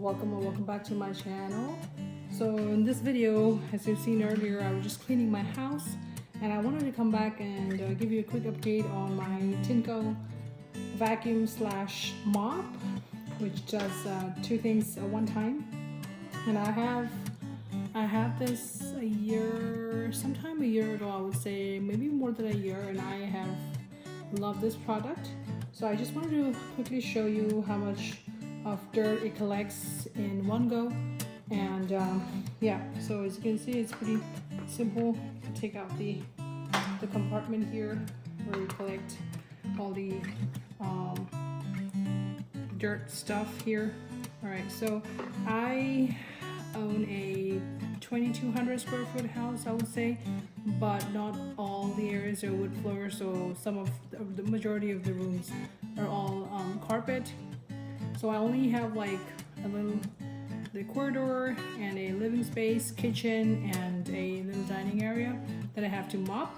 welcome or welcome back to my channel. So in this video, as you've seen earlier, I was just cleaning my house and I wanted to come back and give you a quick update on my Tineco vacuum slash mop, which does two things at one time. And I have this sometime a year ago, I would say, maybe more than a year, and I have loved this product. So I just wanted to quickly show you how much of dirt it collects in one go. And yeah, so as you can see, it's pretty simple to take out the compartment here where you collect all the dirt stuff here. All right, so I own a 2,200 square foot house, I would say, but not all the areas are wood floor, so some of the majority of the rooms are all carpet. So I only have like the corridor and a living space, kitchen, and a little dining area that I have to mop.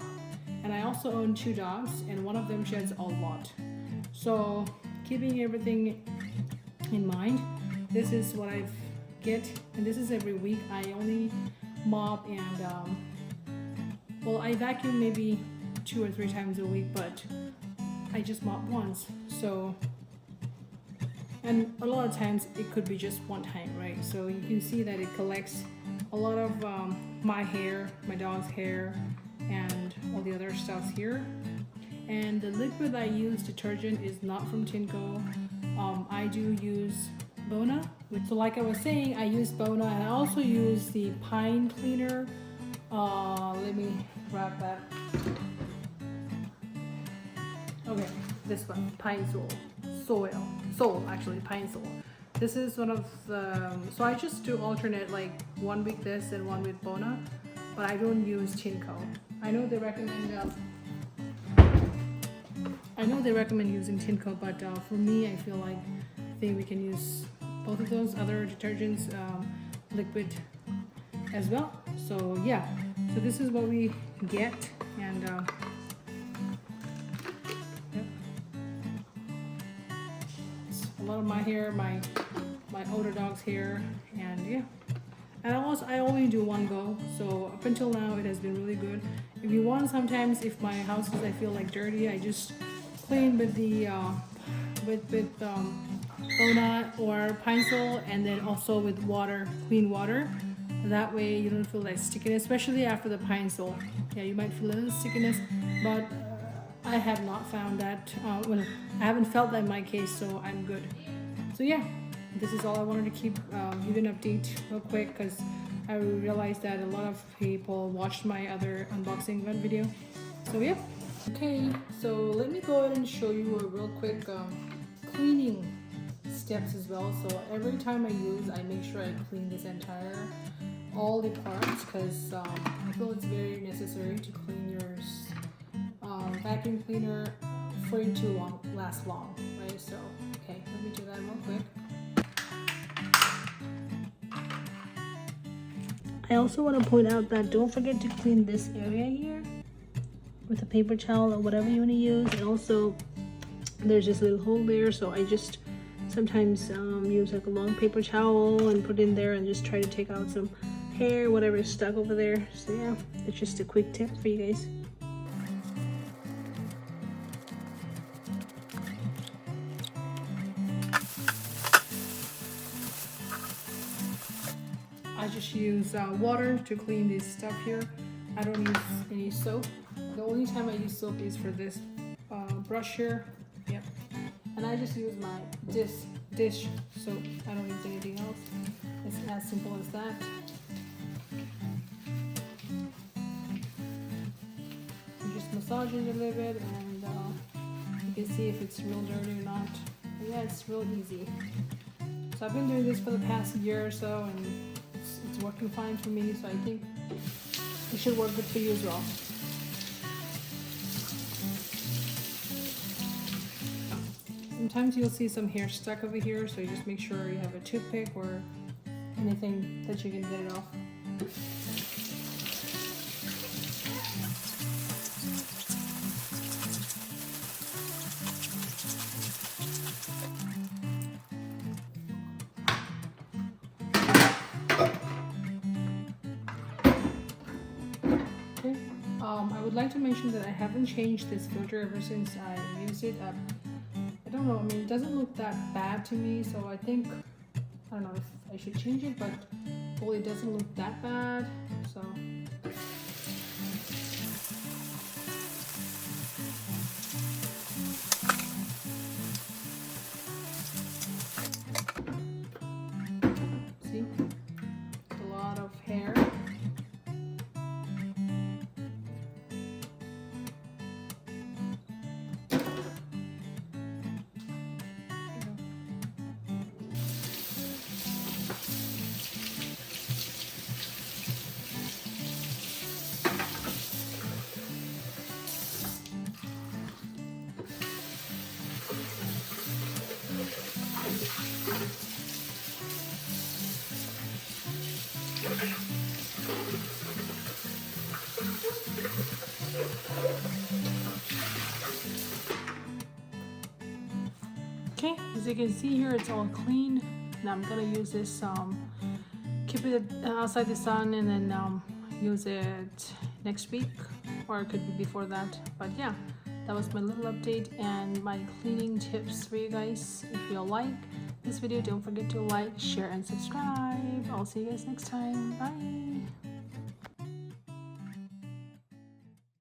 And I also own two dogs, and one of them sheds a lot. So keeping everything in mind, this is what I get, and this is every week. I only mop and well, I vacuum maybe 2 or 3 times a week, but I just mop once. So, and a lot of times it could be just one time, right? So you can see that it collects a lot of my hair, my dog's hair, and all the other stuff here. And the liquid I use, detergent, is not from Tineco. I do use Bona. So like I was saying, I use Bona, and I also use the pine cleaner. Let me grab that. Okay, this one, pine soil, actually pine soil. This is one of the, so I just do alternate, like 1 week this and 1 week Bona, but I don't use Tineco. I know they recommend using Tineco, but for me, I feel like I think we can use both of those other detergents, liquid as well. So yeah, so this is what we get, and yep. It's a lot of my hair, my older dog's hair, and yeah. And I only do one go, so up until now it has been really good. If you want, sometimes if my house is, I feel like, dirty, I just clean with the Bona or pine sol, and then also with water, clean water. That way you don't feel that stickiness, especially after the pine sol. Yeah, you might feel a little stickiness, but I have not found that. Well, I haven't felt that in my case, so I'm good. So yeah, this is all I wanted to keep give an update real quick, because I realized that a lot of people watched my other unboxing video. So yeah. Okay, so let me go ahead and show you a real quick cleaning steps as well. So every time I use, I make sure I clean this all the parts, because I feel it's very necessary to clean your vacuum cleaner for it to last long, right? So okay, let me do that real quick. I also want to point out that don't forget to clean this area here with a paper towel or whatever you want to use. And also there's this little hole there, so I just sometimes use like a long paper towel and put it in there and just try to take out some hair, whatever is stuck over there. So yeah, it's just a quick tip for you guys. I just use water to clean this stuff here. I don't use any soap. The only time I use soap is for this brush here. Yep. And I just use my dish soap. I don't use anything else. It's as simple as that. You just massage it a little bit, and you can see if it's real dirty or not. But yeah, it's real easy. So I've been doing this for the past year or so, and it's working fine for me. So I think it should work good for you as well. Sometimes you'll see some hair stuck over here, so you just make sure you have a toothpick or anything that you can get it off. I would like to mention that I haven't changed this filter ever since I used it. I don't know, I mean, it doesn't look that bad to me, so I think, I don't know if I should change it, but well, it doesn't look that bad, so. See, it's a lot of hair. Okay, as you can see here, it's all clean. Now I'm gonna use this, keep it outside the sun, and then use it next week, or it could be before that. But yeah, that was my little update and my cleaning tips for you guys. If you like this video, don't forget to like, share, and subscribe. I'll see you guys next time. Bye.